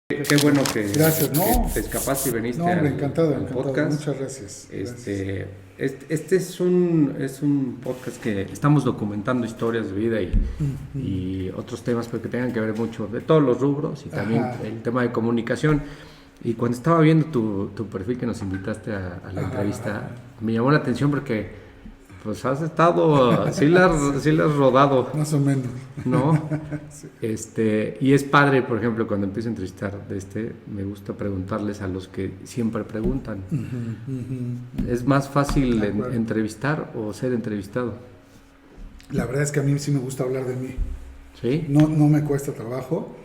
Qué bueno Gracias, que no. te escapaste y viniste No, hombre, al podcast. Muchas gracias. Este es un podcast que estamos documentando historias de vida y otros temas pero que tengan que ver mucho de todos los rubros y también Ajá. el tema de comunicación. Y cuando estaba viendo tu perfil que nos invitaste a la entrevista, me llamó la atención porque pues has estado, sí la has rodado, Más o menos. ¿no? Sí. Y es padre, por ejemplo, cuando empiezo a entrevistar me gusta preguntarles a los que siempre preguntan. ¿Es más fácil entrevistar o ser entrevistado? La verdad es que a mí sí me gusta hablar de mí. ¿Sí? No me cuesta trabajo.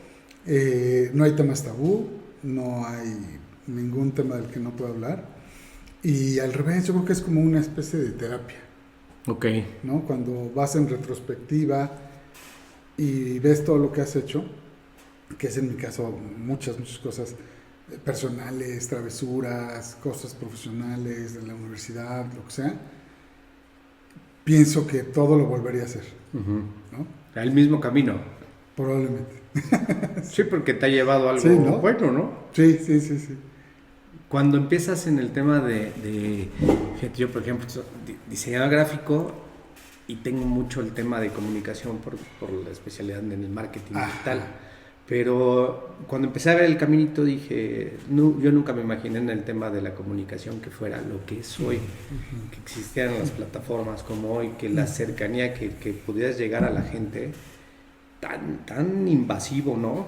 No hay temas tabú, no hay ningún tema del que no pueda hablar. Y al revés, yo creo que es como una especie de terapia. Ok. ¿No? Cuando vas en retrospectiva y ves todo lo que has hecho, que es en mi caso muchas cosas personales, travesuras, cosas profesionales de la universidad, lo que sea, pienso que todo lo volvería a hacer, ¿no? Al mismo camino. Probablemente. Sí, porque te ha llevado algo Sí, ¿no? bueno, ¿no? Sí. Cuando empiezas en el tema fíjate, yo por ejemplo, diseñador gráfico y tengo mucho el tema de comunicación por la especialidad en el marketing digital. Pero cuando empecé a ver el caminito dije, no, yo nunca me imaginé en el tema de la comunicación que fuera lo que es hoy, que existieran las plataformas como hoy, que la cercanía, que pudieras llegar a la gente tan invasivo, ¿no?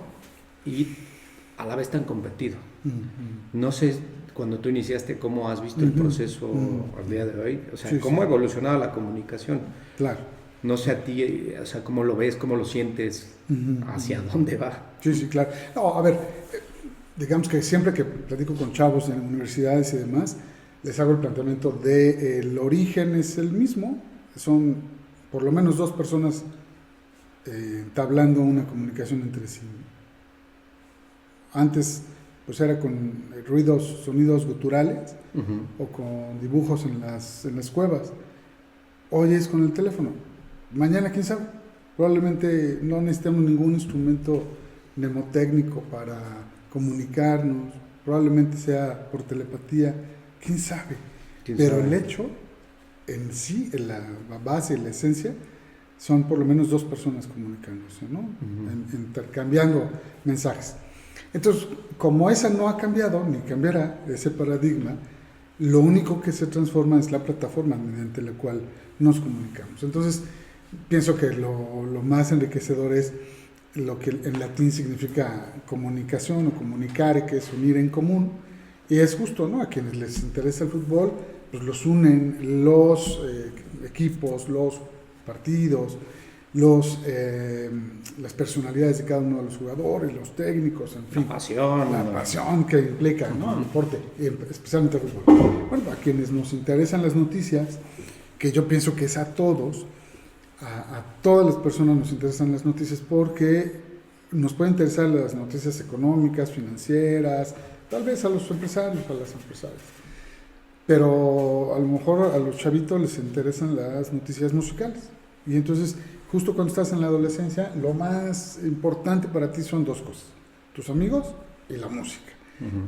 Y a la vez tan competido. No sé, cuando tú iniciaste, ¿cómo has visto el proceso al día de hoy? O sea, ¿cómo ha evolucionado la comunicación? Claro. No sé a ti, o sea, ¿cómo lo ves, cómo lo sientes, hacia dónde va? Sí, claro. No, a ver, digamos que siempre que platico con chavos en universidades y demás, les hago el planteamiento de el origen es el mismo, son por lo menos dos personas entablando una comunicación entre sí. Antes pues era con sonidos guturales o con dibujos en las cuevas. Hoy es con el teléfono. Mañana, quién sabe. Probablemente no necesitamos ningún instrumento mnemotécnico para comunicarnos. Probablemente sea por telepatía. Quién sabe. Pero el hecho en sí, en la base, la esencia, son por lo menos dos personas comunicándose, ¿no? Intercambiando mensajes. Entonces, como esa no ha cambiado, ni cambiará ese paradigma, lo único que se transforma es la plataforma mediante la cual nos comunicamos. Entonces, pienso que lo más enriquecedor es lo que en latín significa comunicación o comunicare, que es unir en común, y es justo, ¿no? A quienes les interesa el fútbol, pues los unen los equipos, los partidos, las personalidades de cada uno de los jugadores, los técnicos, en fin. La pasión que implica, ¿no? El deporte, especialmente el fútbol. Bueno, a quienes nos interesan las noticias, que yo pienso que es a todos, a todas las personas nos interesan las noticias porque nos pueden interesar las noticias económicas, financieras, tal vez a los empresarios, a las empresarias. Pero a lo mejor a los chavitos les interesan las noticias musicales. Y entonces, justo cuando estás en la adolescencia, lo más importante para ti son dos cosas: tus amigos y la música.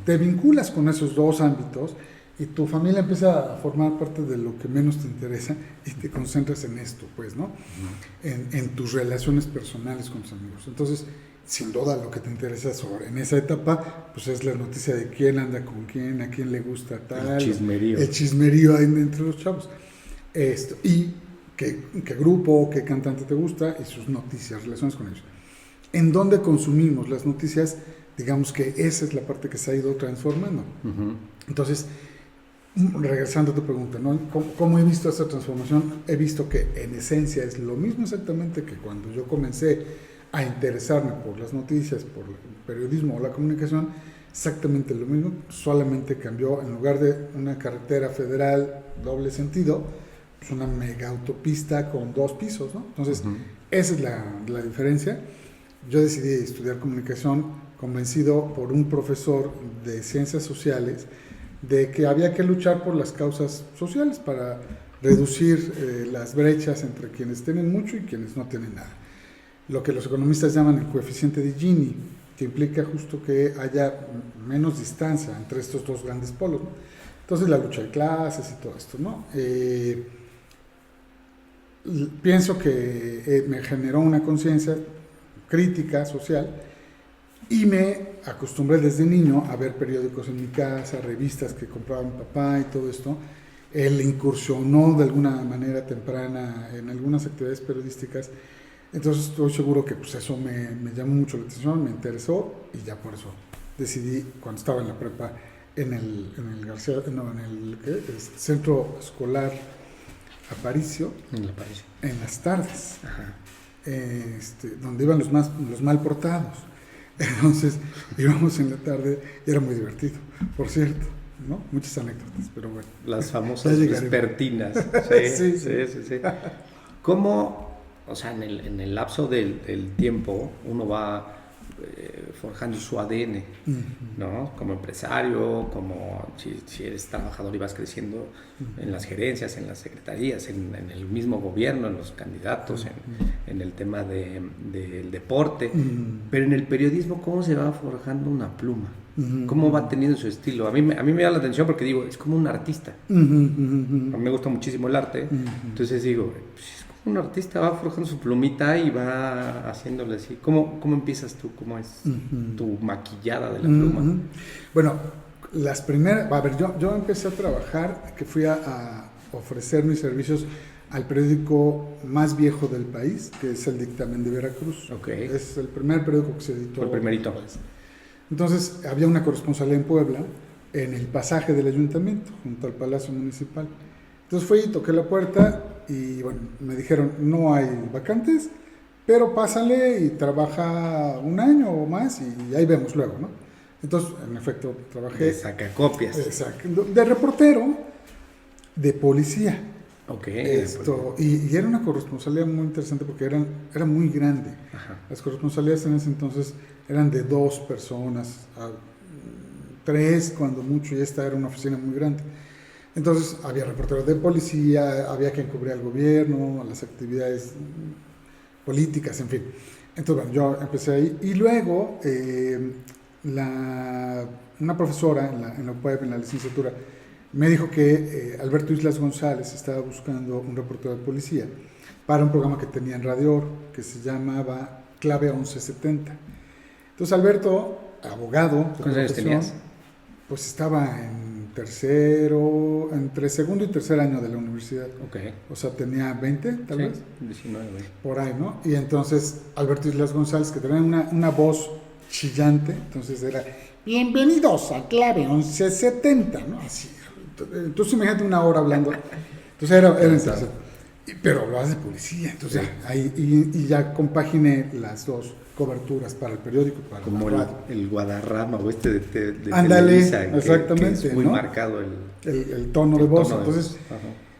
Te vinculas con esos dos ámbitos y tu familia empieza a formar parte de lo que menos te interesa y te concentras en esto, pues, ¿no? En tus relaciones personales con tus amigos. Entonces, sin duda lo que te interesa en esa etapa, pues es la noticia de quién anda con quién, a quién le gusta tal. El chismerío entre los chavos. Y qué grupo, qué cantante te gusta y sus noticias, relaciones con ellos. ¿En dónde consumimos las noticias? Digamos que esa es la parte que se ha ido transformando. Entonces, regresando a tu pregunta, ¿no? ¿Cómo he visto esta transformación? He visto que en esencia es lo mismo exactamente que cuando yo comencé a interesarme por las noticias, por el periodismo o la comunicación, exactamente lo mismo, solamente cambió, en lugar de una carretera federal doble sentido, pues una mega autopista con 2 pisos, ¿no? Entonces, esa es la diferencia. Yo decidí estudiar comunicación convencido por un profesor de ciencias sociales de que había que luchar por las causas sociales para reducir las brechas entre quienes tienen mucho y quienes no tienen nada. Lo que los economistas llaman el coeficiente de Gini. que implica justo que haya menos distancia entre estos dos grandes polos, ¿no? Entonces la lucha de clases y todo esto, ¿no? Pienso que me generó una conciencia crítica social y me acostumbré desde niño a ver periódicos en mi casa, revistas que compraba mi papá y todo esto. Él incursionó de alguna manera temprana en algunas actividades periodísticas, entonces estoy seguro que pues eso me llamó mucho la atención, me interesó y ya por eso decidí, cuando estaba en la prepa, en el centro escolar Aparicio, en las tardes, donde iban los mal portados. Entonces íbamos en la tarde y era muy divertido, por cierto, ¿no? Muchas anécdotas, pero bueno. Las famosas vespertinas. Sí, sí. ¿Cómo, o sea, en el lapso del tiempo uno va forjando su ADN, ¿no? Como empresario, como si eres trabajador y vas creciendo en las gerencias, en las secretarías, en el mismo gobierno, en los candidatos, en el tema del deporte, pero en el periodismo, ¿cómo se va forjando una pluma? ¿Cómo va teniendo su estilo? A mí me da la atención porque digo, es como un artista. A mí me gusta muchísimo el arte, entonces digo, pues es como un artista, va forjando su plumita y va haciéndole así. ¿Cómo empiezas tú? ¿Cómo es tu maquillada de la pluma? Bueno, las primeras, a ver, yo empecé a trabajar, que fui a ofrecer mis servicios al periódico más viejo del país, que es el Dictamen de Veracruz. Okay. Es el primer periódico que se editó. El primerito. Entonces, había una corresponsalía en Puebla, en el pasaje del ayuntamiento, junto al Palacio Municipal. Entonces fui, toqué la puerta y bueno, me dijeron, no hay vacantes, pero pásale y trabaja un año o más y ahí vemos luego, ¿no? Entonces, en efecto, trabajé... De sacacopias. Exacto, de reportero, de policía. Ok. Y era una corresponsalía muy interesante porque era muy grande. Ajá. Las corresponsalías en ese entonces eran de 2 personas, 3 cuando mucho, y esta era una oficina muy grande. Entonces había reporteros de policía, había quien cubría al gobierno, las actividades políticas, en fin. Entonces, bueno, yo empecé ahí. Y luego, una profesora en la UPAEP, en la licenciatura, me dijo que Alberto Islas González estaba buscando un reportero de policía para un programa que tenía en Radio Oro, que se llamaba Clave 1170. Entonces Alberto, abogado, ¿cuántos años tenías? Pues estaba entre segundo y tercer año de la universidad. Okay. O sea, tenía 20, tal vez. 19. Por ahí, ¿no? Y entonces Alberto Islas González, que tenía una voz chillante, entonces era, bienvenidos a Clave 1170, ¿no? Así. Entonces imagínate una hora hablando. Entonces era interesante. Pero hablabas de policía, entonces ahí y ya compaginé las dos coberturas para el periódico, para como la radio. El Guadarrama o de Ándale, Televisa, exactamente, que es muy ¿no? marcado el tono de voz. Entonces,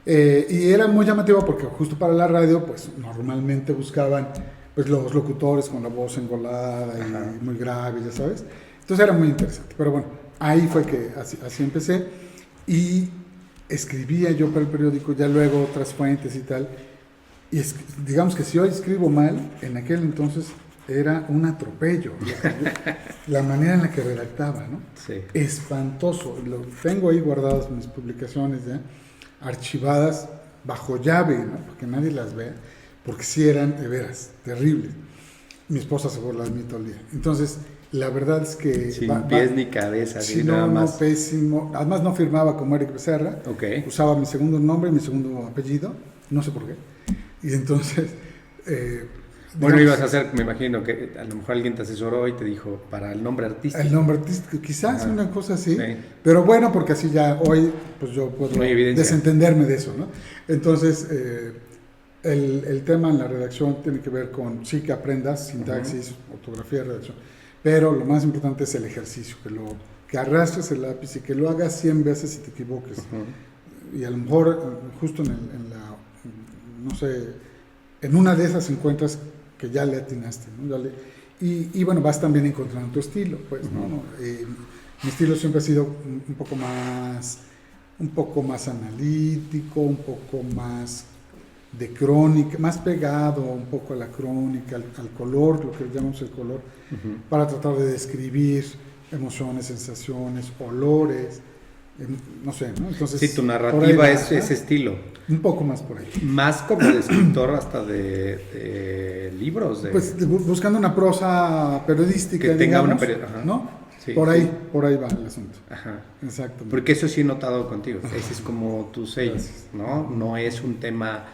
y era muy llamativo porque justo para la radio, pues normalmente buscaban pues los locutores con la voz engolada y muy grave, ya sabes. Entonces era muy interesante. Pero bueno, ahí fue que así empecé y escribía yo para el periódico, ya luego otras fuentes y tal. Y digamos que si hoy escribo mal, en aquel entonces era un atropello. La manera en la que redactaba, ¿no? Sí. Espantoso. Lo tengo ahí guardadas mis publicaciones ya, archivadas bajo llave, ¿no? Para que nadie las vea, porque sí eran de veras terribles. Mi esposa se burla de mí todo el día. Entonces, la verdad es que... Sin pies ni cabeza, sí, nada más. No, pésimo. Además no firmaba como Eric Becerra. Okay. Usaba mi segundo nombre y mi segundo apellido. No sé por qué. Y entonces... bueno, ibas a hacer, me imagino que a lo mejor alguien te asesoró y te dijo, para el nombre artístico. El nombre artístico, quizás una cosa así. Sí. Pero bueno, porque así ya hoy pues yo puedo desentenderme de eso, ¿no? Entonces... el tema en la redacción tiene que ver con, sí, que aprendas sintaxis, ortografía, redacción, pero lo más importante es el ejercicio, que arrastres el lápiz y que lo hagas 100 veces y te equivoques. Y a lo mejor justo no sé, en una de esas encuentras que ya le atinaste, ¿no? Y bueno, vas también encontrando tu estilo, pues, ¿no? Mi estilo siempre ha sido un poco más analítico, un poco más de crónica, más pegado un poco a la crónica, al color, lo que llamamos el color, para tratar de describir emociones, sensaciones, olores, no sé, ¿no? Entonces, sí, tu narrativa es ese estilo. Un poco más por ahí. Más como de escritor hasta de libros. Pues buscando una prosa periodística, que tenga digamos, una ¿no? Sí, por ahí va el asunto. Ajá. Exacto. Porque eso sí he notado contigo. Ese es como tu sello, ¿no? No es un tema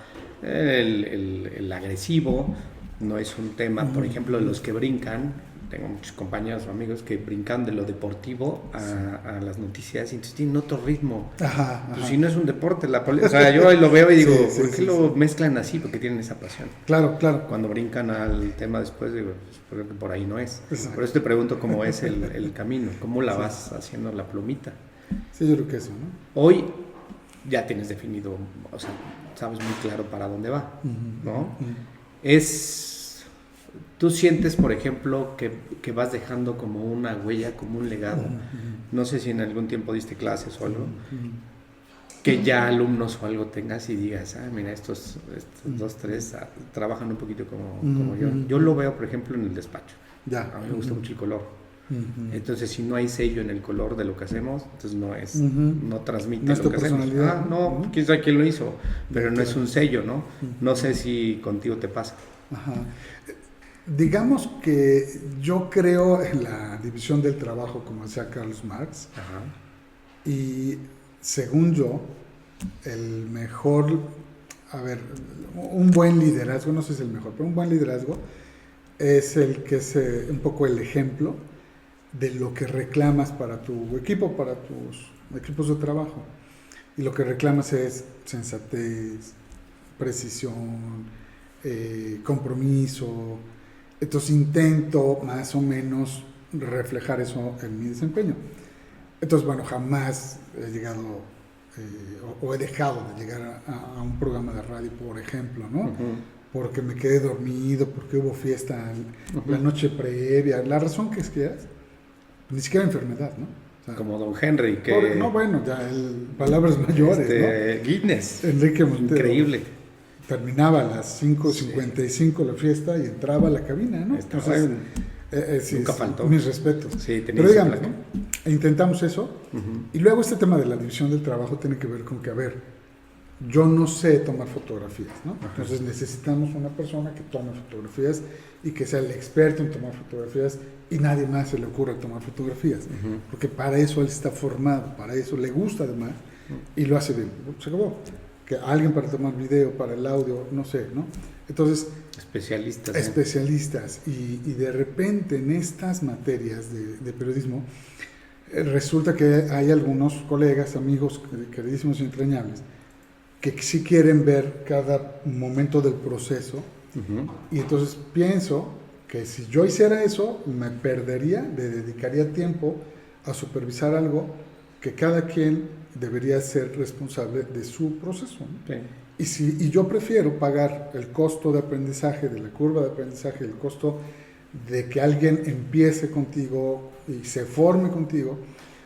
el agresivo, no es un tema, por ejemplo, de los que brincan. Tengo muchos compañeros o amigos que brincan de lo deportivo a las noticias y entonces tienen otro ritmo. Pues si no es un deporte, o sea, yo lo veo y digo, ¿por qué lo mezclan así? Porque tienen esa pasión. Claro. Cuando brincan al tema después, digo, pues, creo que por ahí no es. Exacto. Por eso te pregunto cómo es el camino, cómo la vas haciendo la plumita. Sí, yo creo que eso, ¿no? Hoy ya tienes definido, o sea, sabes muy claro para dónde va, ¿no? Tú sientes, por ejemplo, que vas dejando como una huella, como un legado. No sé si en algún tiempo diste clases o algo, que ya alumnos o algo tengas y digas, mira, estos 2, 3 trabajan un poquito como yo. Yo lo veo, por ejemplo, en el despacho. A mí me gusta mucho el color. Entonces, si no hay sello en el color de lo que hacemos, entonces no transmite lo que hacemos. Quién sabe quién lo hizo, pero no es un sello, ¿no? No sé si contigo te pasa. Digamos que yo creo en la división del trabajo, como decía Karl Marx, y según yo, el mejor, un buen liderazgo, no sé si es el mejor, pero un buen liderazgo es el que es un poco el ejemplo de lo que reclamas para tu equipo, para tus equipos de trabajo. Y lo que reclamas es sensatez, precisión, compromiso. Entonces intento más o menos reflejar eso en mi desempeño. Entonces, bueno, jamás he llegado o he dejado de llegar a un programa de radio, por ejemplo, ¿no? Porque me quedé dormido, porque hubo fiesta la noche previa, la razón que quieras, ni siquiera enfermedad, ¿no? O sea, como Don Henry, que... palabras mayores, ¿no? Guinness. Enrique Montero. Increíble. Terminaba a las 5:55 la fiesta y entraba a la cabina, ¿no? Entonces, nunca faltó. Mis respetos. Sí, pero digamos, ¿no? Intentamos eso. Y luego este tema de la división del trabajo tiene que ver con que, yo no sé tomar fotografías, ¿no? Entonces necesitamos una persona que tome fotografías y que sea el experto en tomar fotografías y nadie más se le ocurra tomar fotografías. Porque para eso él está formado, para eso le gusta además y lo hace bien. Se acabó. Que alguien para tomar video, para el audio, no sé, ¿no? Entonces... Especialistas. Y de repente en estas materias de periodismo, resulta que hay algunos colegas, amigos queridísimos y entrañables, que sí quieren ver cada momento del proceso. Y entonces pienso que si yo hiciera eso, me dedicaría tiempo a supervisar algo que cada quien debería ser responsable de su proceso, ¿no? Y yo prefiero pagar el costo de aprendizaje, de la curva de aprendizaje, el costo de que alguien empiece contigo y se forme contigo,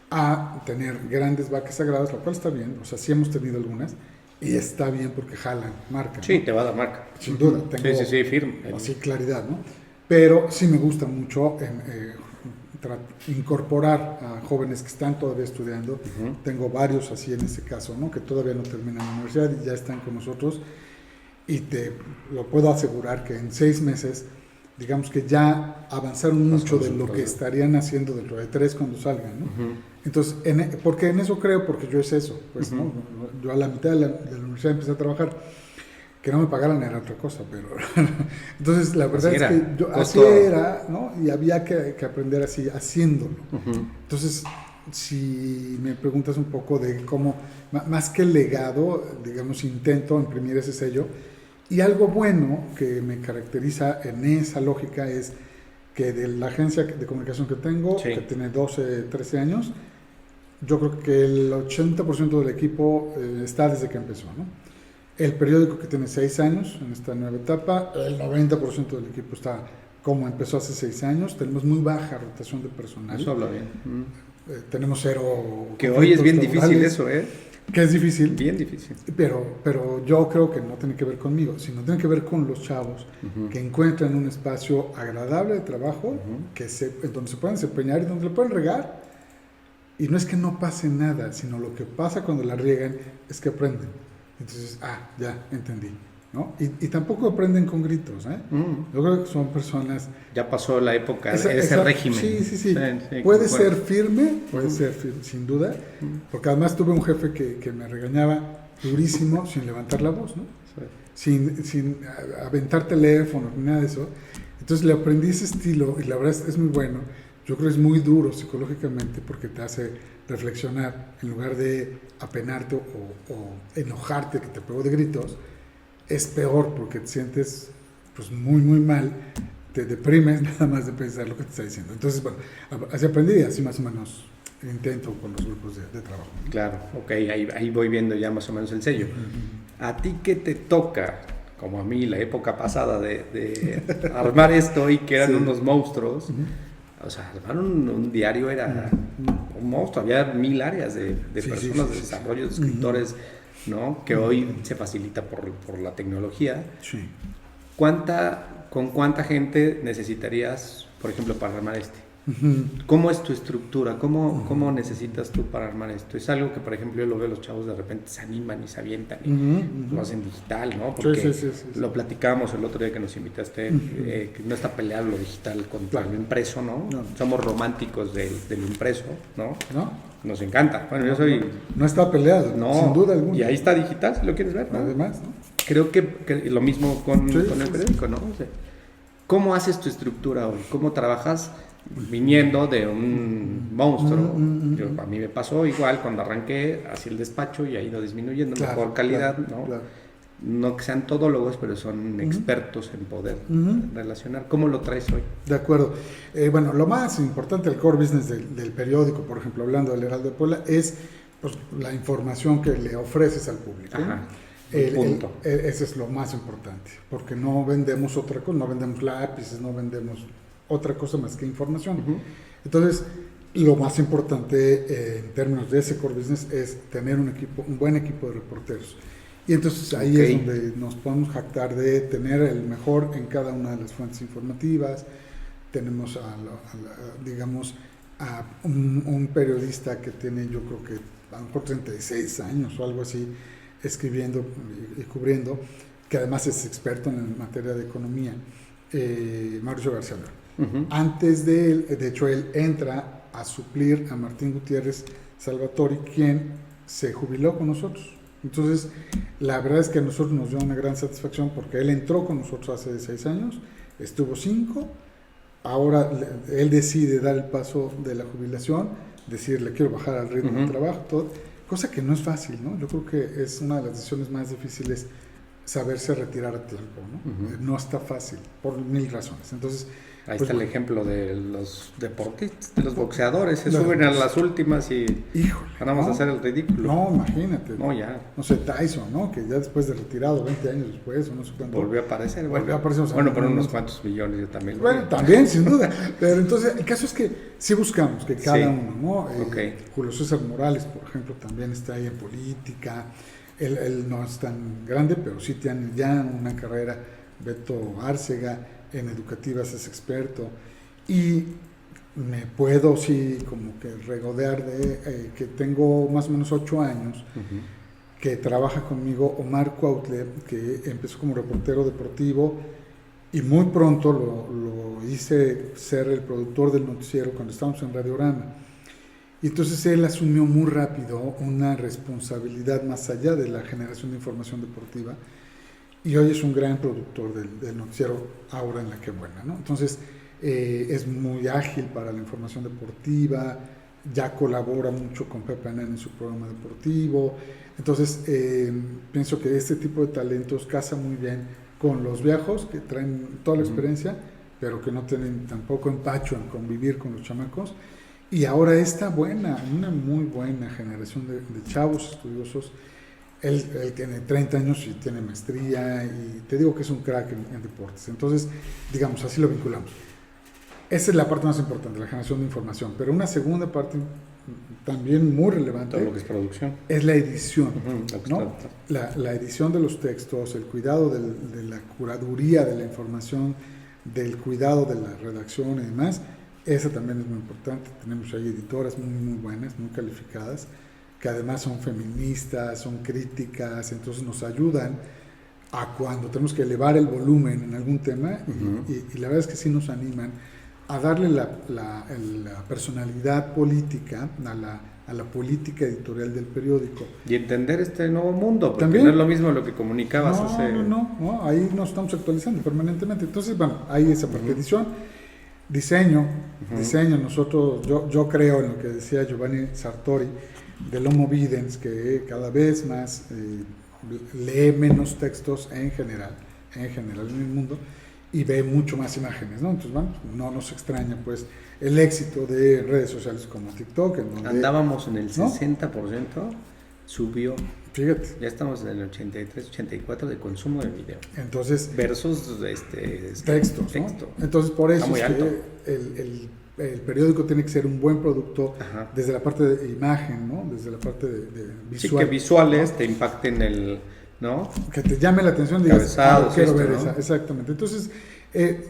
a tener grandes vacas sagradas, lo cual está bien, o sea, sí hemos tenido algunas, y está bien porque jalan marca, ¿no? Sí, te va a dar marca. Sin duda. Tengo, sí, firme. Así claridad, ¿no? Pero sí me gusta mucho incorporar a jóvenes que están todavía estudiando. Tengo varios así en ese caso, ¿no? Que todavía no terminan la universidad y ya están con nosotros, y te lo puedo asegurar que en 6 meses, digamos que ya avanzaron mucho de lo que estarían haciendo dentro de 3 cuando salgan, ¿no? Entonces, porque en eso creo, porque yo es eso, pues, ¿no? Yo a la mitad de la universidad empecé a trabajar. Que no me pagaran era otra cosa, pero... Entonces, la verdad es que así era, ¿no? Y había que aprender así, haciéndolo. Entonces, si me preguntas un poco de cómo, más que el legado, digamos, intento imprimir ese sello. Y algo bueno que me caracteriza en esa lógica es que de la agencia de comunicación que tengo, que tiene 12, 13 años, yo creo que el 80% del equipo está desde que empezó, ¿no? El periódico, que tiene 6 años en esta nueva etapa, el 90% del equipo está como empezó hace 6 años. Tenemos muy baja rotación de personal. Eso habla bien. Tenemos 0... Que hoy es bien difícil eso, ¿eh? que es difícil. Bien difícil. Pero yo creo que no tiene que ver conmigo, sino tiene que ver con los chavos que encuentran un espacio agradable de trabajo, donde se pueden desempeñar y donde le pueden regar. Y no es que no pase nada, sino lo que pasa cuando la riegan es que aprenden. Entonces, ya entendí, ¿no? Y tampoco aprenden con gritos, ¿eh? Yo creo que son personas... Ya pasó la época de ese régimen. Sí. Puede ser firme, sin duda, porque además tuve un jefe que me regañaba durísimo sin levantar la voz, ¿no? Sin aventar teléfono ni nada de eso. Entonces le aprendí ese estilo y la verdad es muy bueno. Yo creo que es muy duro psicológicamente porque te hace reflexionar en lugar de apenarte o enojarte que te pegó de gritos. Es peor porque te sientes pues muy muy mal, te deprimes nada más de pensar lo que te está diciendo. Entonces, bueno, así aprendí y así más o menos intento con los grupos de trabajo. Claro, ok, ahí voy viendo ya más o menos el sello. ¿A ti qué te toca, como a mí, la época pasada de armar esto y que eran unos monstruos? O sea, armar un diario era un monstruo, había 1000 áreas de personas, de desarrollo, de escritores, ¿no? Que hoy se facilita por la tecnología. Sí. ¿Con cuánta gente necesitarías, por ejemplo, para armar este? ¿Cómo es tu estructura? ¿Cómo necesitas tú para armar esto? Es algo que, por ejemplo, yo lo veo, los chavos de repente se animan y se avientan y lo hacen digital, ¿no? Porque lo platicábamos el otro día que nos invitaste, que no está peleado lo digital contra lo impreso, ¿no? Somos románticos del impreso, ¿no? Nos encanta. Bueno, yo soy... No está peleado, sin duda alguna. Y ahí está digital, si lo quieres ver, ¿no? Además, ¿no? Creo que lo mismo con el periódico, ¿no? O sea, ¿cómo haces tu estructura hoy? ¿Cómo trabajas viniendo de un monstruo? A mí me pasó igual cuando arranqué, hacía el despacho y ha ido disminuyendo, mejor calidad, ¿no? Claro. No que sean todólogos, pero son expertos en poder relacionar. ¿Cómo lo traes hoy? De acuerdo. Bueno, lo más importante del core business del periódico, por ejemplo, hablando del Heraldo de Puebla, es pues, la información que le ofreces al público. Punto. Eso es lo más importante, porque no vendemos otra cosa, no vendemos lápices, no vendemos otra cosa más que información. Entonces, lo más importante en términos de ese core business es tener un buen equipo de reporteros. Y entonces ahí es donde nos podemos jactar de tener el mejor en cada una de las fuentes informativas. Tenemos a un periodista que tiene, yo creo que a lo mejor 36 años o algo así, escribiendo y cubriendo, que además es experto en materia de economía, Mauricio García León. Antes de él, de hecho él entra a suplir a Martín Gutiérrez Salvatori, quien se jubiló con nosotros. Entonces, la verdad es que a nosotros nos dio una gran satisfacción porque él entró con nosotros hace 6 años, estuvo 5, ahora él decide dar el paso de la jubilación, decirle quiero bajar al ritmo de trabajo, todo, cosa que no es fácil, ¿no? Yo creo que es una de las decisiones más difíciles saberse retirar a tiempo, ¿no? No está fácil, por 1000 razones. Entonces, ahí está el ejemplo de los deportistas, de los boxeadores, se suben a las últimas y ganamos a hacer el ridículo. No, imagínate. No, ya. No sé, Tyson, ¿no? Que ya después de retirado, 20 años después, o no sé cuánto. Volvió a aparecer. Volvió a aparecer. Bueno, por unos cuantos millones yo también. Bueno, también, sin duda. Pero entonces, el caso es que sí buscamos que cada uno, ¿no? Julio César Morales, por ejemplo, también está ahí en política. Él no es tan grande, pero sí tiene ya una carrera. Beto Árcega, en educativas es experto, y me puedo como que regodear de que tengo más o menos 8 años que trabaja conmigo Omar Cuautle, que empezó como reportero deportivo y muy pronto lo hice ser el productor del noticiero cuando estábamos en Radiorama. Y entonces él asumió muy rápido una responsabilidad más allá de la generación de información deportiva. Y hoy es un gran productor del noticiero Ahora en la que buena, ¿no? Entonces, es muy ágil para la información deportiva, ya colabora mucho con Pepe Anán en su programa deportivo. Entonces, pienso que este tipo de talentos casa muy bien con los viejos, que traen toda la experiencia, pero que no tienen tampoco empacho en convivir con los chamacos. Y ahora una muy buena generación de chavos estudiosos. Él tiene 30 años y tiene maestría y te digo que es un crack en deportes. Entonces, digamos, así lo vinculamos. Esa es la parte más importante, la generación de información. Pero una segunda parte también muy relevante. Todo lo que es producción. Es la edición, ¿no? Claro. La edición de los textos, el cuidado de la curaduría de la información, del cuidado de la redacción y demás. Esa también es muy importante. Tenemos ahí editoras muy, muy buenas, muy calificadas, que además son feministas, son críticas, entonces nos ayudan a cuando tenemos que elevar el volumen en algún tema, y la verdad es que sí nos animan a darle la personalidad política a la política editorial del periódico. Y entender este nuevo mundo, porque ¿También? no es lo mismo lo que comunicabas hace... No, ahí nos estamos actualizando permanentemente. Entonces, bueno, hay esa parte. Edición, diseño, nosotros, yo creo en lo que decía Giovanni Sartori del Homo Videns, que cada vez más lee menos textos en general en el mundo, y ve mucho más imágenes, ¿no? Entonces, bueno, no nos extraña, pues, el éxito de redes sociales como TikTok, en donde... Andábamos en el 60%, subió. Fíjate. Ya estamos en el 83, 84 de consumo de video. Entonces... Versus textos, texto. ¿no? Entonces, por eso es que el periódico tiene que ser un buen producto. Ajá. Desde la parte de imagen, ¿no? Desde la parte de visual. Sí, que visuales, ¿no? Te impacten el... ¿no? Que te llame la atención, digas, quiero ver ¿no? esa. Exactamente. Entonces,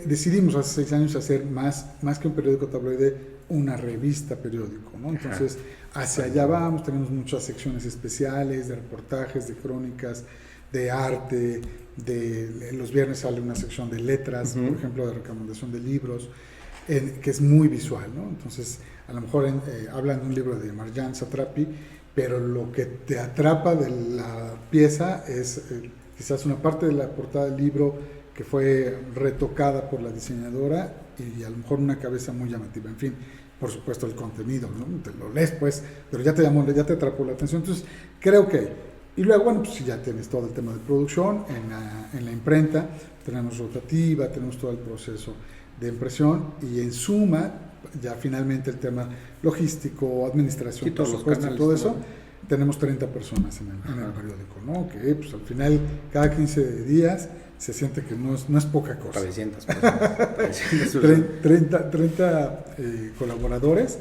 decidimos hace 6 años hacer más que un periódico tabloide, una revista periódico, ¿no? Entonces, hacia allá vamos, tenemos muchas secciones especiales, de reportajes, de crónicas, de arte, los viernes sale una sección de letras, por ejemplo, de recomendación de libros, que es muy visual, ¿no? Entonces, a lo mejor hablan de un libro de Marjane Satrapi, pero lo que te atrapa de la pieza es quizás una parte de la portada del libro que fue retocada por la diseñadora, y a lo mejor una cabeza muy llamativa. En fin, por supuesto el contenido, ¿no? Te lo lees, pues, pero ya te atrapó la atención. Entonces, creo que... Y luego, bueno, pues ya tienes todo el tema de producción en la imprenta, tenemos rotativa, tenemos todo el proceso de impresión, y en suma, ya finalmente el tema logístico, administración, todos los canales, todo eso, tenemos 30 personas en el periódico, ¿no? Que pues al final, cada 15 días se siente que no es poca cosa. 300 personas. 30 colaboradores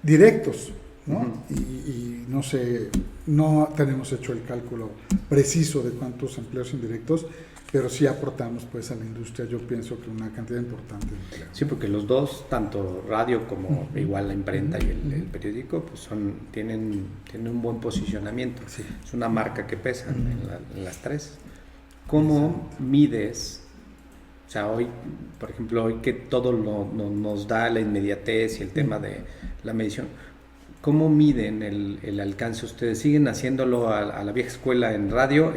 directos, ¿no? Y no sé, no tenemos hecho el cálculo preciso de cuántos empleos indirectos, pero sí aportamos, pues, a la industria, yo pienso que una cantidad importante de empleos. Sí, porque los dos, tanto radio como igual la imprenta y el periódico, pues tienen un buen posicionamiento. Sí. Es una marca que pesa en las tres. ¿Cómo mides? O sea, hoy, por ejemplo, hoy que todo nos da la inmediatez y el tema de la medición, ¿cómo miden el alcance? ¿Ustedes siguen haciéndolo a la vieja escuela en radio?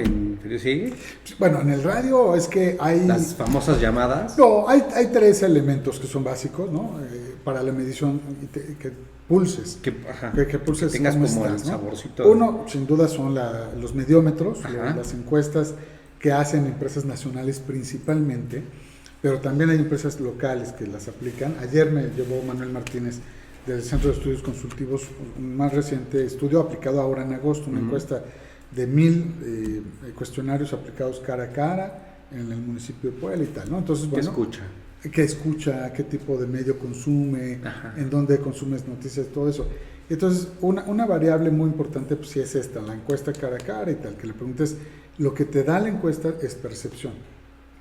¿Sí? Bueno, en el radio es que hay... Las famosas llamadas. No, hay 3 elementos que son básicos, ¿no? Para la medición, que pulses. Que pulses, que tengas como estás, el ¿no? saborcito. Uno, sin duda, son los mediómetros, las encuestas que hacen empresas nacionales principalmente, pero también hay empresas locales que las aplican. Ayer me llevó Manuel Martínez del Centro de Estudios Consultivos un más reciente estudio aplicado ahora en agosto, una encuesta de 1000 cuestionarios aplicados cara a cara en el municipio de Puebla y tal, ¿no? Entonces, bueno, ¿Qué escucha? ¿Qué tipo de medio consume? ¿En dónde consumes noticias? Todo eso. Entonces, una variable muy importante, pues sí, es esta, la encuesta cara a cara y tal, que le preguntes, lo que te da la encuesta es percepción,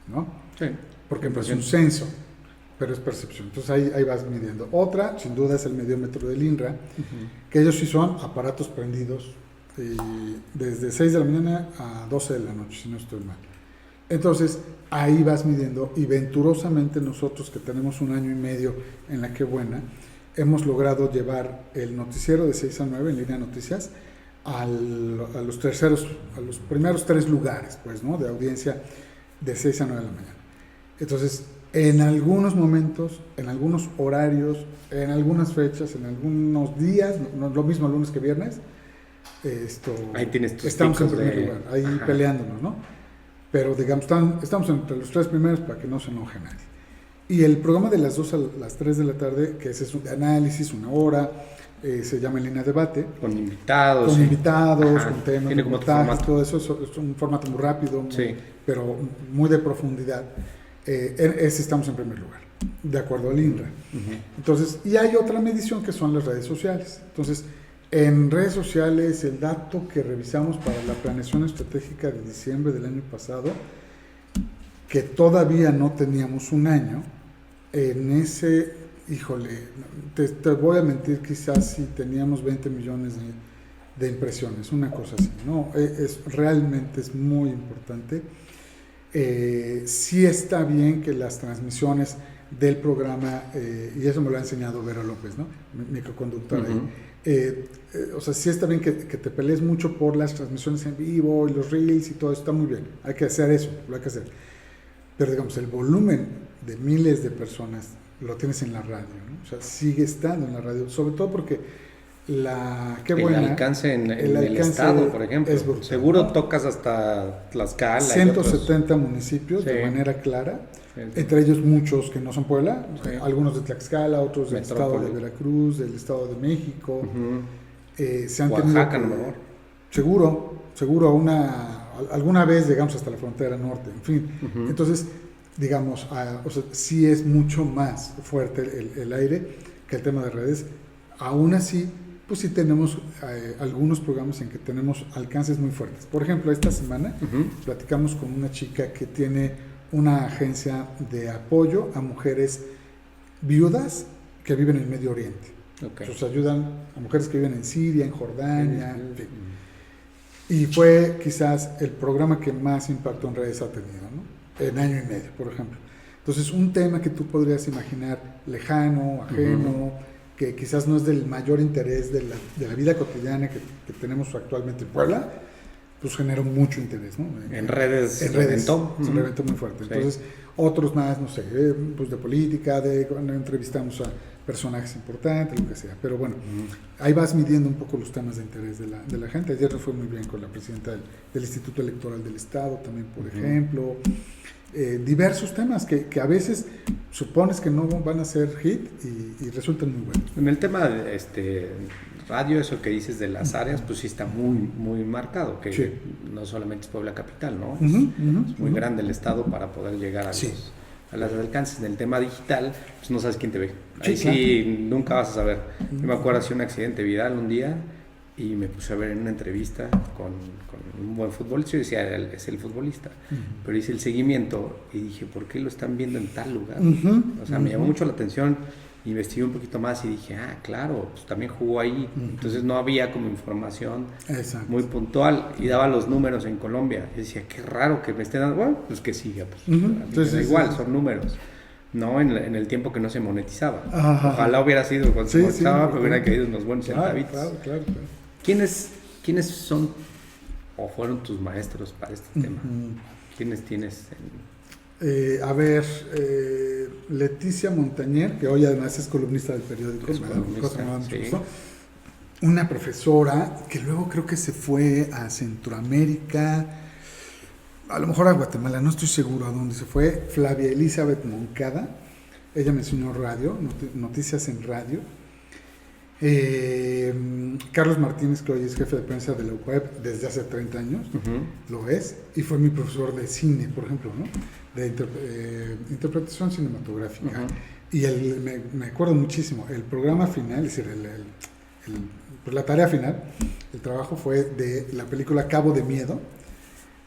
¿no? Sí. Porque pues, es un censo, pero es percepción. Entonces ahí vas midiendo. Otra, sin duda, es el mediómetro del INRA, que ellos sí son aparatos prendidos desde 6 de la mañana a 12 de la noche, si no estoy mal. Entonces, ahí vas midiendo, y venturosamente nosotros, que tenemos 1 año y medio en La Qué Buena, hemos logrado llevar el noticiero de 6 a 9 en Línea Noticias a los primeros 3 lugares, pues, ¿no? De audiencia de 6 a 9 de la mañana. Entonces, en algunos momentos, en algunos horarios, en algunas fechas, en algunos días, no lo mismo lunes que viernes, ahí tienes tus estamos en primer lugar, ahí peleándonos, ¿no? Pero digamos, estamos entre los 3 primeros para que no se enoje nadie. Y el programa de las 2 a las 3 de la tarde, que es un análisis, 1 hora, se llama En Línea Debate. Con invitados. Con invitados, con temas, tiene como todo eso, es un formato muy rápido, pero muy de profundidad. Ese estamos en primer lugar. de acuerdo al INRA. Entonces, y hay otra medición que son las redes sociales. Entonces, en redes sociales, el dato que revisamos para la planeación estratégica de diciembre del año pasado, que todavía no teníamos un año, en ese, híjole, te voy a mentir, quizás si teníamos 20 millones de impresiones, una cosa así, ¿no? Realmente es muy importante. Sí está bien que las transmisiones del programa, y eso me lo ha enseñado Vero López, ¿no? Mi coconductora ahí. O sea, sí está bien que te pelees mucho por las transmisiones en vivo y los reels y todo eso, está muy bien, hay que hacer eso, lo hay que hacer. Pero digamos, el volumen de miles de personas lo tienes en la radio, ¿no? O sea, sigue estando en la radio, sobre todo porque el alcance en el estado, por ejemplo, es brutal, seguro, ¿no? Tocas hasta Tlaxcala 170 municipios de manera clara, entre ellos muchos que no son Puebla, algunos de Tlaxcala, otros del estado de Veracruz, del estado de México, se han Oaxaca, tenido seguro alguna vez llegamos hasta la frontera norte, en fin. Entonces, digamos, o sea, sí es mucho más fuerte el aire que el tema de redes. Aún así, pues sí tenemos algunos programas en que tenemos alcances muy fuertes. Por ejemplo, esta semana platicamos con una chica que tiene una agencia de apoyo a mujeres viudas que viven en Medio Oriente. Entonces ayudan a mujeres que viven en Siria, en Jordania, en fin. Y fue quizás el programa que más impacto en redes ha tenido, ¿no? En año y medio, por ejemplo. Entonces, un tema que tú podrías imaginar lejano, ajeno, que quizás no es del mayor interés de la vida cotidiana que tenemos actualmente en Puebla, pues generó mucho interés, ¿no? En redes se reventó muy fuerte. Entonces, otros más, no sé, pues de política, cuando entrevistamos a personajes importantes, lo que sea. Pero bueno, ahí vas midiendo un poco los temas de interés de la gente. Ayer nos fue muy bien con la presidenta del Instituto Electoral del Estado, también, por ejemplo. Diversos temas que a veces supones que no van a ser hit y resultan muy buenos. En el tema de radio, eso que dices de las áreas, pues sí está muy, muy marcado, que no solamente es Puebla Capital, ¿no? Es muy grande el estado para poder llegar a los alcances. En el tema digital, pues no sabes quién te ve. Ahí nunca vas a saber. Yo me acuerdo, hacía un accidente viral un día y me puse a ver en una entrevista con un buen futbolista. Yo decía, es el futbolista, pero hice el seguimiento y dije, ¿por qué lo están viendo en tal lugar? O sea, me llamó mucho la atención, investigué un poquito más y dije, claro, pues también jugó ahí. Entonces no había como información muy puntual y daba los números en Colombia. Y decía, qué raro que me estén dando, bueno, pues que siga, pues entonces, igual, son números. No en el tiempo que no se monetizaba. Ojalá hubiera sido cuando se monetizaba, pero hubiera caído unos buenos centavitos. Claro. ¿Quiénes son o fueron tus maestros para este tema? ¿Quiénes tienes? Leticia Montañer, que hoy además es columnista del periódico, una profesora que luego creo que se fue a Centroamérica, a lo mejor a Guatemala, no estoy seguro a dónde se fue, Flavia Elizabeth Moncada. Ella me enseñó radio, noticias en radio. Carlos Martínez, que hoy es jefe de prensa de la UPAEP desde hace 30 años, lo es, y fue mi profesor de cine, por ejemplo, ¿no? De interpretación cinematográfica. Y me acuerdo muchísimo, el programa final, es decir, pues la tarea final, el trabajo fue de la película Cabo de Miedo.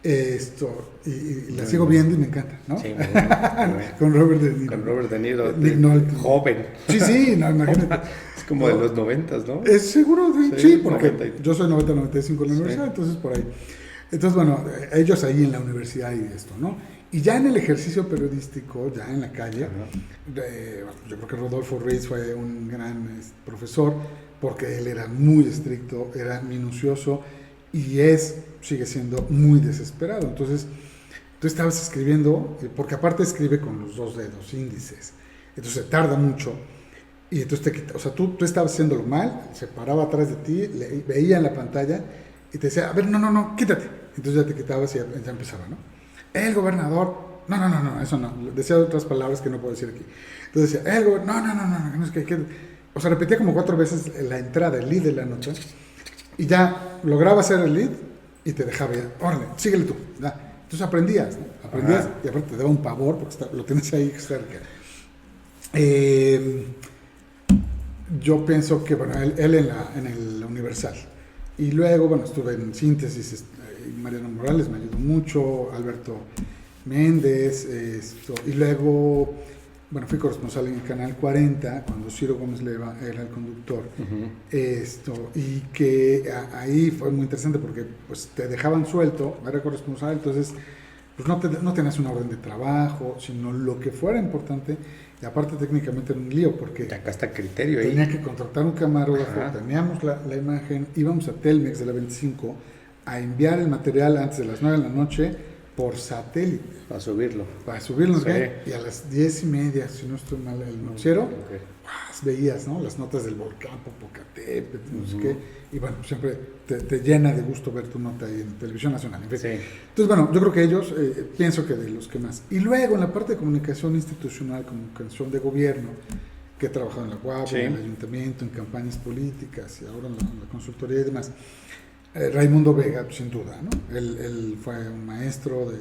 Y la sigo viendo y me encanta, ¿no? Sí, muy bien. Con Robert De Niro. Con Robert De Niro, joven. Sí, no, imagínate. Es como de los 90, ¿no? Es seguro, sí, porque 90. Yo soy 90-95 en la universidad, entonces por ahí. Entonces, bueno, ellos ahí en la universidad y esto, ¿no? Y ya en el ejercicio periodístico, ya en la calle, yo creo que Rodolfo Ruiz fue un gran profesor, porque él era muy estricto, era minucioso, y sigue siendo muy desesperado. Entonces, tú estabas escribiendo, porque aparte escribe con los 2 dedos índices, entonces se tarda mucho, y entonces o sea, tú estabas haciéndolo mal, se paraba atrás de ti, veía en la pantalla, y te decía, a ver, no, quítate. Entonces ya te quitabas y ya empezaba, ¿no? El gobernador, no, eso no, decía otras palabras que no puedo decir aquí. Entonces decía, el gobernador, no, es que, o sea, repetía como 4 veces la entrada, el lead de la nota, y ya lograba hacer el lead y te dejaba ya, órale, síguele tú. ¿Verdad? Entonces aprendías, ¿no? Y aparte te daba un pavor porque lo tienes ahí cerca. Yo pienso que, bueno, él en el Universal. Y luego, bueno, estuve en Síntesis, Mariano Morales me ayudó mucho, Alberto Méndez, y luego, bueno, fui corresponsal en el Canal 40, cuando Ciro Gómez Leiva era el conductor, y que ahí fue muy interesante porque pues te dejaban suelto, era corresponsal, entonces pues no tenías una orden de trabajo, sino lo que fuera importante, y aparte técnicamente era un lío, porque acá está criterio ahí. Tenía que contratar un camarógrafo, teníamos la imagen, íbamos a Telmex de la 25 a enviar el material antes de las 9 de la noche por satélite. Para subirlo. Sí. Y a las 10:30, si no estoy mal, el noticiero, veías, ¿no? Las notas del volcán Popocatépetl, no sé qué, y bueno, siempre te llena de gusto ver tu nota ahí en Televisión Nacional. En fin. Sí. Entonces, bueno, yo creo que ellos, pienso que de los que más. Y luego en la parte de comunicación institucional, comunicación de gobierno, que he trabajado en la UAP, en el ayuntamiento, en campañas políticas y ahora en la consultoría y demás. Raimundo Vega, sin duda, ¿no? Él fue un maestro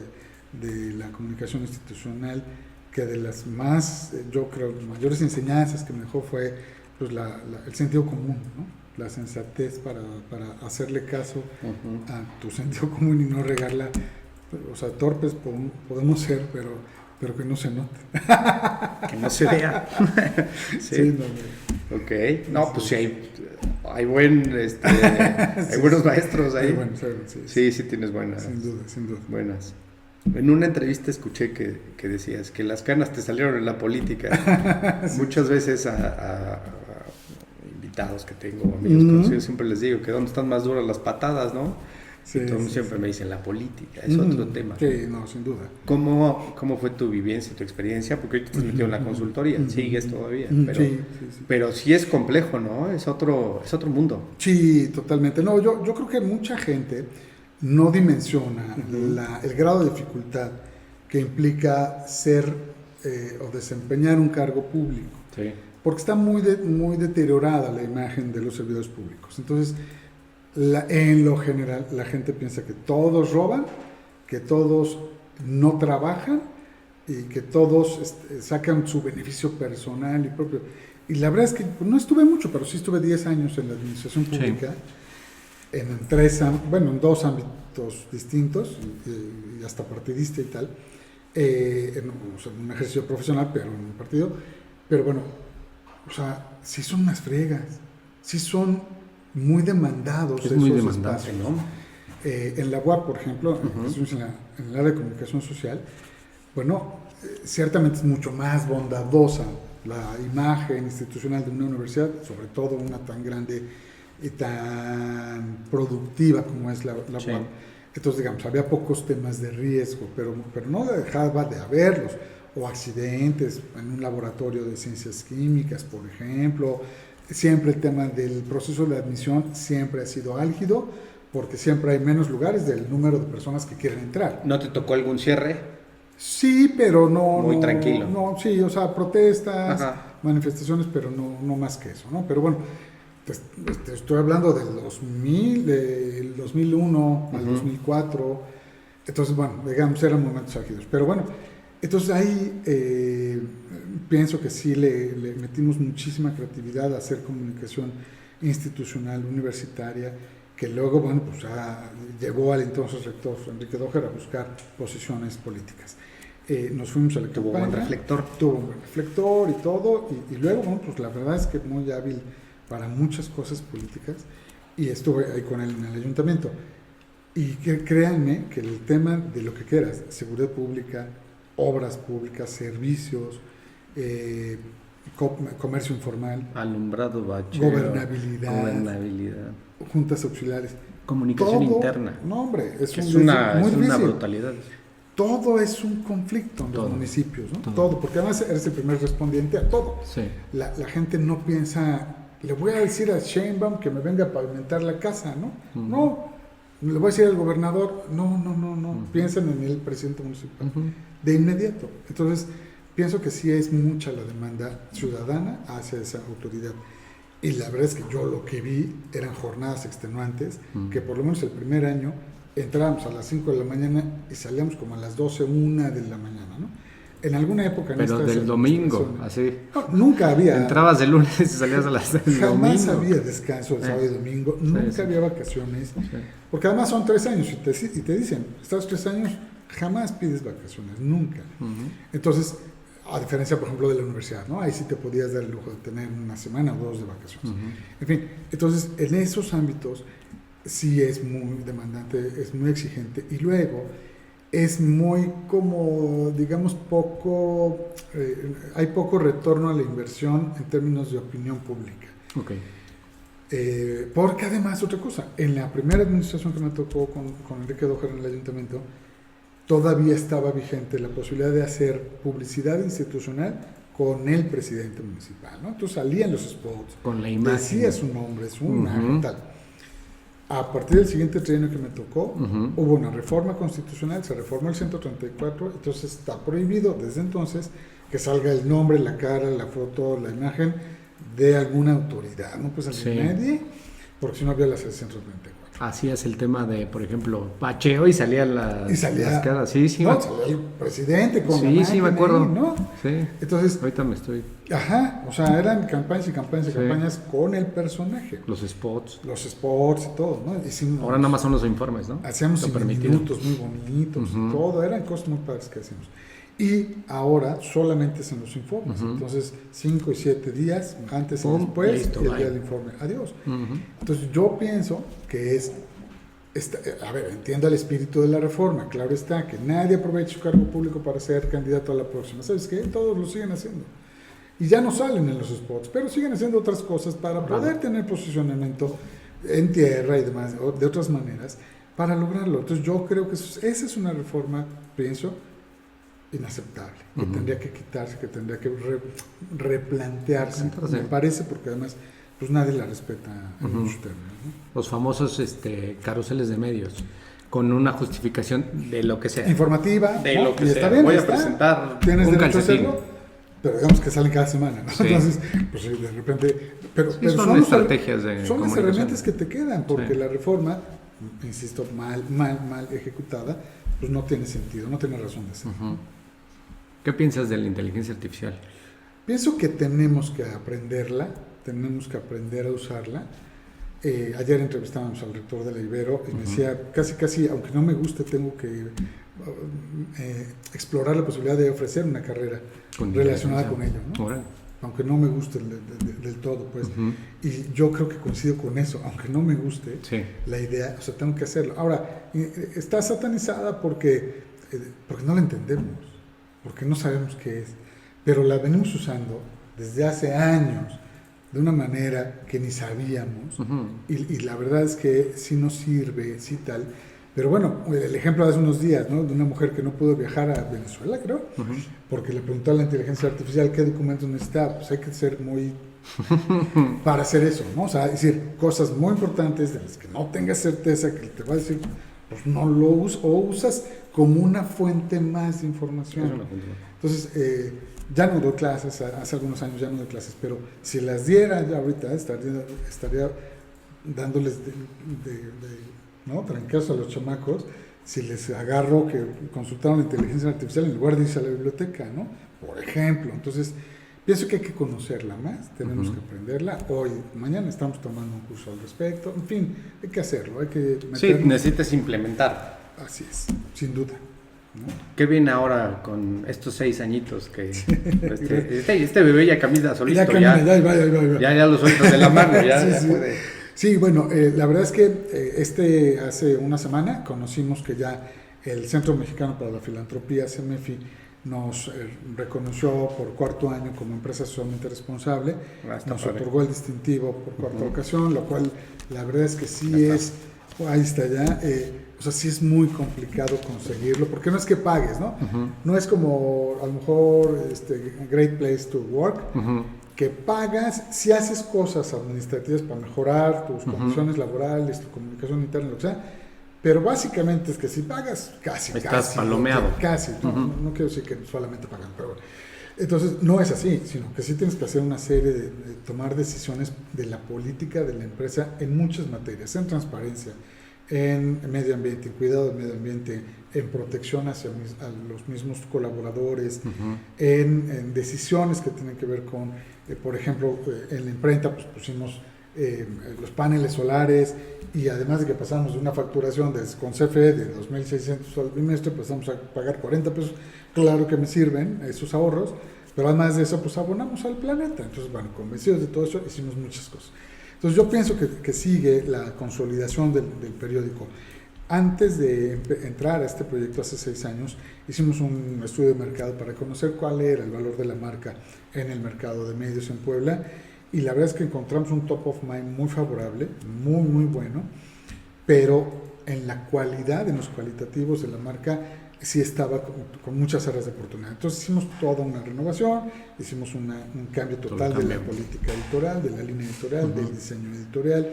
de la comunicación institucional, que de las más, yo creo, mayores enseñanzas que me dejó fue pues, el sentido común, ¿no? La sensatez para hacerle caso a tu sentido común y no regarla. O sea, torpes podemos ser, pero que no se note. Que no se vea. Sí. Ok. No, pues sí hay buenos maestros ahí. Sí, tienes buenas. Sin duda. Buenas. En una entrevista escuché que decías que las canas te salieron en la política. Muchas veces a invitados que tengo, amigos conocidos, siempre les digo que dónde están más duras las patadas, ¿no? Sí, siempre me dicen la política, es otro tema. Sí, no, sin duda. ¿Cómo fue tu vivencia, tu experiencia? Porque ahorita estás metido en la consultoría, sigues todavía, pero sí es complejo, ¿no? Es otro mundo. Sí, totalmente. No, yo creo que mucha gente no dimensiona el grado de dificultad que implica ser o desempeñar un cargo público. Sí. Porque está muy deteriorada la imagen de los servidores públicos. Entonces, en lo general, la gente piensa que todos roban, que todos no trabajan y que todos sacan su beneficio personal y propio. Y la verdad es que no estuve mucho, pero sí estuve 10 años en la administración pública, en 2 ámbitos distintos, y hasta partidista y tal, en un ejercicio profesional, pero en un partido. Pero bueno, o sea, sí son unas fregas, sí son muy demandados esos espacios, ¿no? En la UAP, por ejemplo, en el área de comunicación social, bueno, ciertamente es mucho más bondadosa la imagen institucional de una universidad, sobre todo una tan grande y tan productiva como es la UAP. Entonces, digamos, había pocos temas de riesgo, pero no dejaba de haberlos, o accidentes en un laboratorio de ciencias químicas, por ejemplo. Siempre el tema del proceso de admisión siempre ha sido álgido, porque siempre hay menos lugares del número de personas que quieren entrar. ¿No te tocó algún cierre? Sí, pero no... Muy tranquilo. No, sí, o sea, protestas, manifestaciones, pero no más que eso, ¿no? Pero bueno, pues, estoy hablando del 2001 al 2004, entonces, bueno, digamos, eran momentos álgidos. Pero bueno, entonces ahí pienso que sí le metimos muchísima creatividad a hacer comunicación institucional, universitaria, que luego, bueno, pues llevó al entonces rector Enrique Doher a buscar posiciones políticas. Nos fuimos a la campaña. Tuvo un reflector. Tuvo un buen reflector y todo, y luego, bueno, pues la verdad es que muy hábil para muchas cosas políticas, y estuve ahí con él en el ayuntamiento. Y créanme que el tema de lo que quieras, seguridad pública, obras públicas, servicios, comercio informal, alumbrado, bacheo, gobernabilidad, juntas auxiliares, comunicación interna. No, hombre, es una brutalidad. Todo es un conflicto en los municipios, ¿no? Todo, porque además eres el primer respondiente a todo. Sí. La gente no piensa, le voy a decir a Sheinbaum que me venga a pavimentar la casa, ¿no? No, le voy a decir al gobernador, no. Piensan en el presidente municipal de inmediato. Entonces, pienso que sí es mucha la demanda ciudadana hacia esa autoridad. Y la verdad es que yo lo que vi eran jornadas extenuantes, que por lo menos el primer año entrábamos a las 5 de la mañana y salíamos como a las 12, 1 de la mañana, ¿no? en alguna época... Pero del domingo, así. No, nunca había... Entrabas de lunes y salías a las 6 del domingo. Jamás había descanso de sábado y domingo, nunca había vacaciones, porque además son 3 años y te dicen, estás 3 años, jamás pides vacaciones, nunca. Entonces, a diferencia, por ejemplo, de la universidad, ¿no? Ahí sí te podías dar el lujo de tener una semana o 2 de vacaciones. En fin, entonces, en esos ámbitos sí es muy demandante, es muy exigente, y luego es muy como, digamos, poco, hay poco retorno a la inversión en términos de opinión pública. Porque además, otra cosa, en la primera administración que me tocó con Enrique Doher en el ayuntamiento, todavía estaba vigente la posibilidad de hacer publicidad institucional con el presidente municipal, ¿no? Entonces salían los spots, con la imagen, decía su nombre, su imagen, tal. A partir del siguiente trienio que me tocó, hubo una reforma constitucional, se reformó el 134, entonces está prohibido desde entonces que salga el nombre, la cara, la foto, la imagen de alguna autoridad, no puede salir nadie, porque si no violas el 134. Así es el tema de, por ejemplo, Pacheo y salían las caras. Sí, no, salía el presidente con la máquina, me acuerdo. Ahí, ¿no? Sí. Entonces, ahorita me estoy... Ajá, o sea, eran campañas y campañas y campañas con el personaje. Los spots y todo, ¿no? Hicimos, ahora nada más son los informes, ¿no? Hacíamos minutos muy bonitos y todo, eran cosas muy padres que hacíamos. Y ahora solamente es en los informes, entonces 5 y 7 días antes y después, listo, y el día del informe, adiós. Entonces yo pienso que a ver, entiendo el espíritu de la reforma, claro está, que nadie aproveche su cargo público para ser candidato a la próxima, ¿sabes qué? Todos lo siguen haciendo. Y ya no salen en los spots, pero siguen haciendo otras cosas para poder tener posicionamiento en tierra y demás, o de otras maneras, para lograrlo. Entonces yo creo que esa es una reforma, pienso, inaceptable, que tendría que quitarse, que tendría que replantearse, me parece, porque además pues nadie la respeta en muchos términos, ¿no? Los famosos caruseles de medios, con una justificación de lo que sea. Informativa, de lo que y sea. Está bien, voy a presentar tienes un derecho calcetín. A hacerlo, pero digamos que salen cada semana, ¿no? Entonces, pues de repente... Pero son estrategias de son las herramientas que te quedan, porque Sí. la reforma, insisto, mal ejecutada, pues no tiene sentido, no tiene razón de ser. ¿Qué piensas de la inteligencia artificial? Pienso que tenemos que aprenderla, tenemos que aprender a usarla. Ayer entrevistábamos al rector de la Ibero y me decía, casi, aunque no me guste, tengo que explorar la posibilidad de ofrecer una carrera relacionada con ello, ¿no? Aunque no me guste del todo, pues. Y yo creo que coincido con eso, aunque no me guste la idea, o sea, tengo que hacerlo. Ahora, está satanizada porque no la entendemos, porque no sabemos qué es, pero la venimos usando desde hace años de una manera que ni sabíamos, y la verdad es que sí nos sirve, sí tal. Pero bueno, el ejemplo de hace unos días, ¿no? De una mujer que no pudo viajar a Venezuela, creo, porque le preguntó a la inteligencia artificial qué documentos necesitaba. Pues hay que ser muy... para hacer eso, ¿no? O sea, es decir, cosas muy importantes de las que no tengas certeza que te va a decir, pues no lo usas, o usas como una fuente más de información. Entonces, ya no doy clases, hace algunos años ya no doy clases, pero si las diera ya ahorita, estaría dándoles ¿no? Trancazo a los chamacos, si les agarro que consultaron la inteligencia artificial en lugar de irse a la biblioteca, ¿no? Por ejemplo. Entonces, pienso que hay que conocerla más, tenemos que aprenderla. Mañana estamos tomando un curso al respecto, en fin, hay que hacerlo, hay que meternos. Sí, necesitas implementar. Así es, sin duda, ¿no? ¿Qué viene ahora con estos 6 añitos que este bebé ya camina solito? Ya camina, ya lo sueltas de la mano, ya puede... Sí, bueno, la verdad es que hace una semana conocimos que ya el Centro Mexicano para la Filantropía, CEMEFI, nos reconoció por 4º año como empresa socialmente responsable, nos otorgó el distintivo por 4ª ocasión, lo cual la verdad es que sí ahí está ya, o sea, sí es muy complicado conseguirlo, porque no es que pagues, ¿no? No es como a lo mejor Great Place to Work, que pagas si haces cosas administrativas para mejorar tus condiciones laborales, tu comunicación interna, lo que sea, pero básicamente es que si pagas, estás palomeado. Casi, no quiero decir que solamente pagan, pero entonces no es así, sino que sí tienes que hacer una serie de tomar decisiones de la política de la empresa en muchas materias, en transparencia, en medio ambiente, en cuidado del medio ambiente, en protección hacia a los mismos colaboradores, en decisiones que tienen que ver con, por ejemplo, en la imprenta pues pusimos los paneles solares, y además de que pasamos de una facturación con CFE de 2.600 al bimestre, pasamos a pagar 40 pesos, claro que me sirven esos ahorros, pero además de eso, pues abonamos al planeta. Entonces, bueno, convencidos de todo eso, hicimos muchas cosas. Entonces, yo pienso que sigue la consolidación del periódico. Antes de entrar a este proyecto hace 6 años, hicimos un estudio de mercado para conocer cuál era el valor de la marca en el mercado de medios en Puebla, y la verdad es que encontramos un top of mind muy favorable, muy, muy bueno, pero en la cualidad, en los cualitativos de la marca, sí estaba con muchas áreas de oportunidad. Entonces hicimos toda una renovación, hicimos un cambio total de la política editorial, de la línea editorial, del diseño editorial,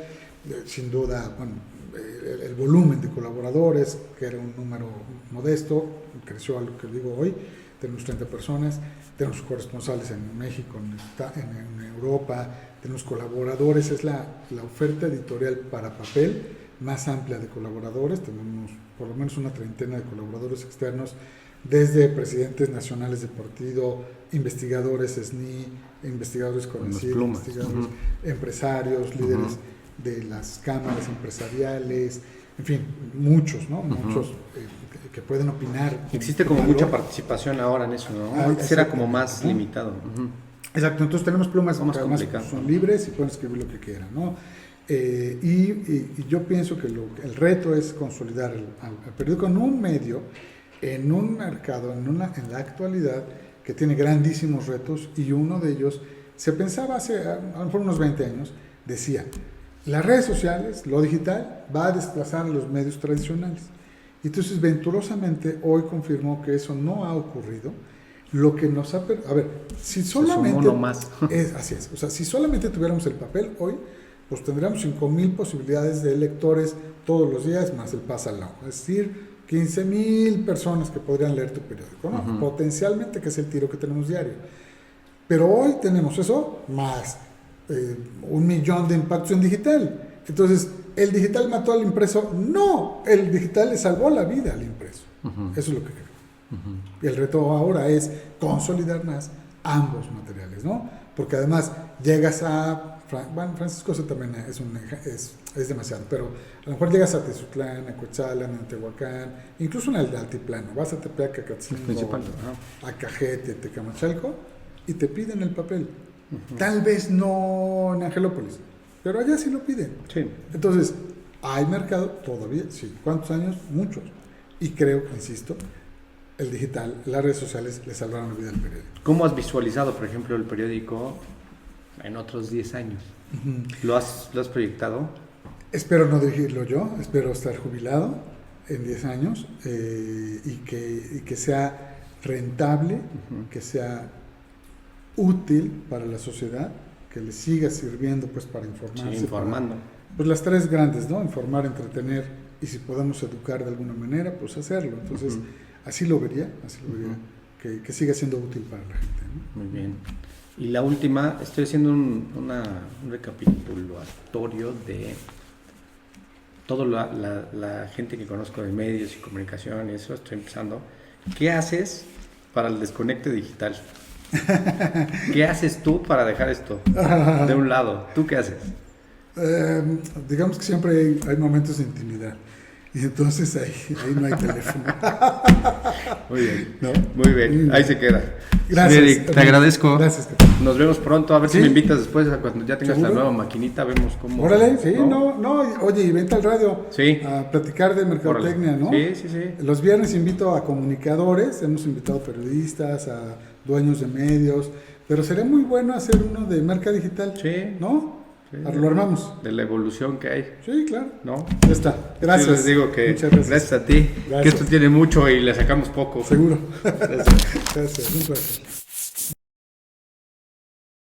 sin duda, bueno, el volumen de colaboradores, que era un número modesto, creció a lo que digo hoy, tenemos 30 personas, tenemos corresponsales en México, en Europa, tenemos colaboradores, es la oferta editorial para papel más amplia de colaboradores, tenemos por lo menos una treintena de colaboradores externos, desde presidentes nacionales de partido, investigadores SNI, investigadores conocidos, investigadores, empresarios, líderes de las cámaras empresariales, en fin, muchos, ¿no? Muchos que pueden opinar. Existe como mucha participación ahora en eso, ¿no? Antes era como más limitado. Exacto, entonces tenemos plumas que además son libres y pueden escribir lo que quieran, ¿no? Y yo pienso que el reto es consolidar al periódico en un medio, en un mercado, en la actualidad, que tiene grandísimos retos, y uno de ellos se pensaba hace a lo mejor unos 20 años, decía, las redes sociales, lo digital, va a desplazar a los medios tradicionales. Entonces, venturosamente, hoy confirmó que eso no ha ocurrido. Lo que nos ha... A ver, si solamente... así es. O sea, si solamente tuviéramos el papel hoy, pues tendríamos 5,000 posibilidades de lectores todos los días, más el pasa al lado. Es decir, 15,000 personas que podrían leer tu periódico, ¿no? Potencialmente, que es el tiro que tenemos diario. Pero hoy tenemos eso, más 1,000,000 de impactos en digital. Entonces, ¿el digital mató al impreso? No, el digital le salvó la vida al impreso. Eso es lo que creo. Y el reto ahora es consolidar más ambos materiales, ¿no? Porque además llegas a... Bueno, Francisco eso también es demasiado, pero a lo mejor llegas a Tezutlán, a Coetzalan, a Tehuacán, incluso en el altiplano, vas a Tepeaca, Catzingo, a Cajete, Tecamachalco, y te piden el papel. Tal vez no en Angelópolis, pero allá sí lo piden. Sí. Entonces, ¿hay mercado? Todavía, sí. ¿Cuántos años? Muchos. Y creo, insisto, el digital, las redes sociales le salvaron la vida al periódico. ¿Cómo has visualizado, por ejemplo, el periódico en otros 10 años? ¿Lo has proyectado? Espero no dirigirlo yo, espero estar jubilado en 10 años y que sea rentable, que sea útil para la sociedad, que le siga sirviendo pues para informarse. Sí, informando. Pues las tres grandes, ¿no? Informar, entretener, y si podemos educar de alguna manera, pues hacerlo. Entonces, así lo vería, que siga siendo útil para la gente, ¿no? Muy bien. Y la última, estoy haciendo un recapitulatorio de toda la gente que conozco de medios y comunicación y eso, estoy empezando. ¿Qué haces para el desconecte digital? ¿Qué haces tú para dejar esto de un lado? ¿Tú qué haces? Digamos que siempre hay momentos de intimidad. Y entonces ahí no hay teléfono. Muy bien, ¿no? Muy bien, ahí se queda. Gracias. Eric, te agradezco. Gracias. Nos vemos pronto, a ver si me invitas después, cuando ya tengas la nueva maquinita, vemos cómo... Órale, sí, oye, y vente al radio a platicar de mercadotecnia, ¿no? Sí. Los viernes invito a comunicadores, hemos invitado periodistas, a dueños de medios, pero sería muy bueno hacer uno de marca digital, ¿no? Sí, lo armamos. De la evolución que hay. Sí, claro. ¿No? Ya está. Gracias. Yo les digo que gracias a ti, que esto tiene mucho y le sacamos poco. Seguro. Gracias. Un placer.